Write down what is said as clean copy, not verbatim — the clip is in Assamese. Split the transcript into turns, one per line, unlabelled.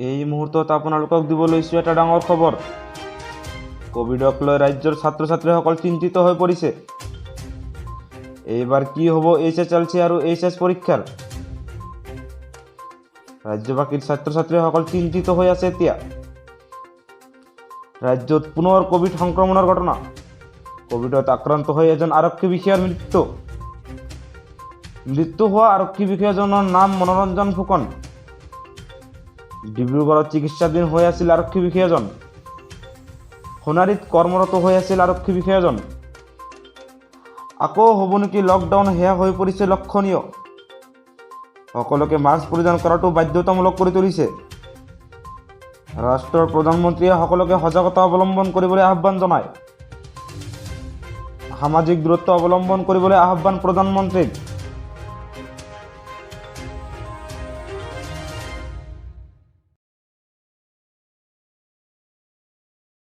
এই মুহূৰ্তত আপোনালোকক দিব লৈছোঁ এটা ডাঙৰ খবৰ। কোভিডক লৈ ৰাজ্যৰ ছাত্ৰ ছাত্ৰীসকল চিন্তিত হৈ পৰিছে। এইবাৰ কি হ'ব HSLC আৰু HS পৰীক্ষাৰ? ৰাজ্যবাসীৰ ছাত্ৰ ছাত্ৰীসকল চিন্তিত হৈ আছে এতিয়া। ৰাজ্যত পুনৰ কোভিড সংক্ৰমণৰ ঘটনা। কোভিডত আক্ৰান্ত হৈ এজন আৰক্ষী বিষয়াৰ মৃত্যু হোৱা আৰক্ষী বিষয়াজনৰ নাম মনোৰঞ্জন ফুকন। ডিব্ৰুগড়ত চিকিৎসাধীন হৈ আছিল আৰক্ষী বিষয়াজন। সোণাৰীত কৰ্মৰত হৈ আছিল আৰক্ষী বিষয়াজন। আকৌ হ'ব নেকি লকডাউন, সেয়া হৈ পৰিছে লক্ষণীয়। সকলোকে মাস্ক পৰিধান কৰাটো বাধ্যতামূলক কৰি তুলিছে। ৰাষ্ট্ৰৰ প্ৰধানমন্ত্ৰীয়ে সকলোকে সজাগতা অৱলম্বন কৰিবলৈ আহ্বান জনায়। সামাজিক দূৰত্ব অৱলম্বন কৰিবলৈ আহ্বান প্ৰধানমন্ত্ৰীক।